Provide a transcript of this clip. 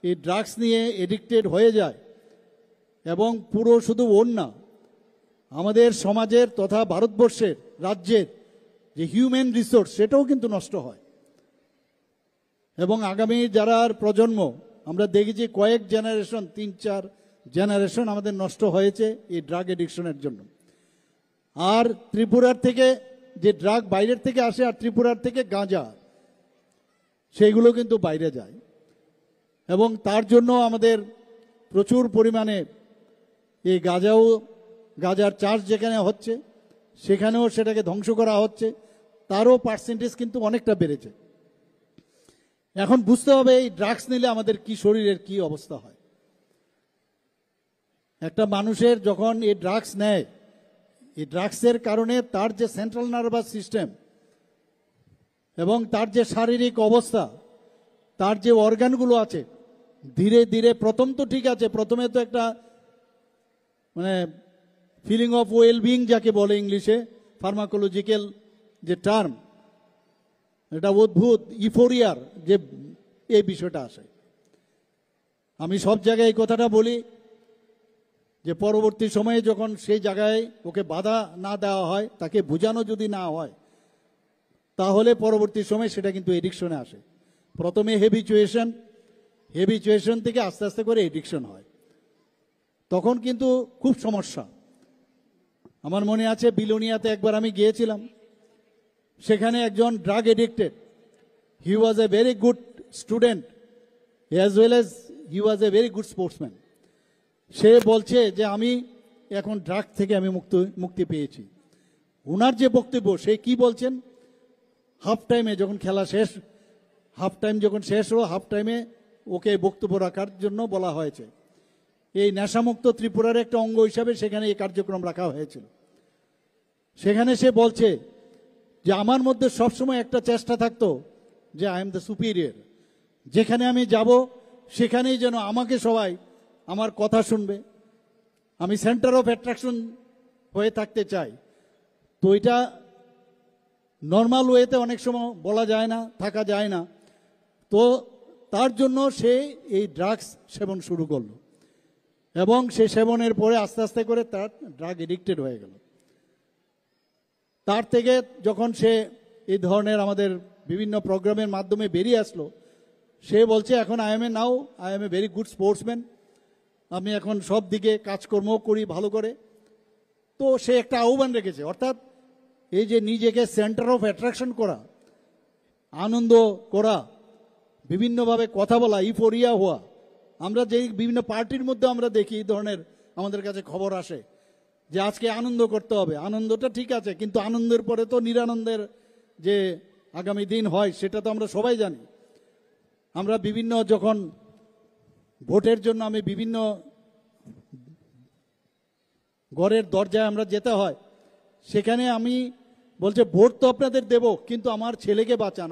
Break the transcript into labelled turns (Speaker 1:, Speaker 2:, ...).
Speaker 1: এই ড্রাগস নিয়ে এডিক্টেড হয়ে যায় এবং পুরো শুধু ওর না, আমাদের সমাজের তথা ভারতবর্ষের রাজ্যের যে হিউম্যান রিসোর্স সেটাও কিন্তু নষ্ট হয়। এবং আগামী যারা প্রজন্ম আমরা দেখেছি কয়েক জেনারেশন, 3-4 জেনারেশন আমাদের নষ্ট হয়েছে এই ড্রাগ এডিকশনের জন্য। আর ত্রিপুরার থেকে যে ড্রাগ বাইরের থেকে আসে, আর ত্রিপুরার থেকে গাঁজা, সেইগুলো কিন্তু বাইরে যায়। এবং তার জন্য আমাদের প্রচুর পরিমাণে এই গাঁজার চাষ যেখানে হচ্ছে সেখানেও সেটাকে ধ্বংস করা হচ্ছে, তারও পার্সেন্টেজ কিন্তু অনেকটা বেড়েছে। এখন বুঝতে হবে এই ড্রাগস নিলে আমাদের কি শরীরের কি অবস্থা হয়। একটা মানুষের যখন এই ড্রাগস নেয়, এই ড্রাগসের কারণে তার যে সেন্ট্রাল নার্ভাস সিস্টেম এবং তার যে শারীরিক অবস্থা, তার যে অর্গানগুলো আছে, ধীরে ধীরে প্রথম তো ঠিক আছে, প্রথমে তো একটা মানে ফিলিং অফ ওয়েলবিং যাকে বলে ইংলিশে, ফার্মাকোলজিক্যাল যে টার্ম, এটা অদ্ভুত ইফোরিয়ার যে এই বিষয়টা আসে। আমি সব জায়গায় এই কথাটা বলি যে পরবর্তী সময়ে যখন সেই জায়গায় ওকে বাধা না দেওয়া হয়, তাকে বোঝানো যদি না হয়, তাহলে পরবর্তী সময় সেটা কিন্তু এডিকশনে আসে। প্রথমে হেবিচুয়েশন থেকে আস্তে আস্তে করে এডিকশন হয়, তখন কিন্তু খুব সমস্যা। আমার মনে আছে বিলোনিয়াতে একবার আমি গিয়েছিলাম, সেখানে একজন drug addicted, he was a very good student as well as he was a very good sportsman. সে বলছে যে আমি এখন ড্রাগ থেকে আমি মুক্তি পেয়েছি। ওনার যে বক্তব্য, সে কি বলছেন, হাফ টাইমে যখন খেলা শেষ, হাফ টাইম যখন শেষ হলো, হাফ টাইমে ওকে বক্তব্য রাখার জন্য বলা হয়েছে। এই নেশামুক্ত ত্রিপুরার একটা অঙ্গ হিসাবে সেখানে এই কার্যক্রম রাখা হয়েছিল। সেখানে সে বলছে যে আমার মধ্যে সবসময় একটা চেষ্টা থাকতো যে আই এম দ্য সুপিরিয়র, যেখানে আমি যাব সেখানেই যেন আমাকে সবাই আমার কথা শুনবে, আমি সেন্টার অফ অ্যাট্রাকশন হয়ে থাকতে চাই। তো এটা নর্মাল ওয়েতে অনেক সময় বলা যায় না, থাকা যায় না। তো তার জন্য সে এই ড্রাগস সেবন শুরু করলো এবং সে সেবনের পরে আস্তে আস্তে করে তার ড্রাগ এডিক্টেড হয়ে গেল। তার থেকে যখন সে এই ধরনের আমাদের বিভিন্ন প্রোগ্রামের মাধ্যমে বেরিয়ে আসলো, সে বলছে এখন I M A very good sportsman, আমি এখন সব দিকে কাজকর্ম করি ভালো করে। তো সে একটা আহ্বান রেখেছে, অর্থাৎ এই যে নিজেকে সেন্টার অফ অ্যাট্রাকশন করা, আনন্দ করা, বিভিন্নভাবে কথা বলা, ইফোরিয়া হওয়া। আমরা যেই বিভিন্ন পার্টির মধ্যে আমরা দেখি এই ধরনের আমাদের কাছে খবর আসে যে আজকে আনন্দ করতে হবে, আনন্দটা ঠিক আছে, কিন্তু আনন্দের পরে তো নিরানন্দের যে আগামী দিন হয় সেটা তো আমরা সবাই জানি। আমরা বিভিন্ন যখন ভোটের জন্য আমি বিভিন্ন ঘরের দরজায় আমরা যেতে হয়, সেখানে আমি বলছে ভোট তো আপনাদের দেব, কিন্তু আমার ছেলেকে বাঁচান।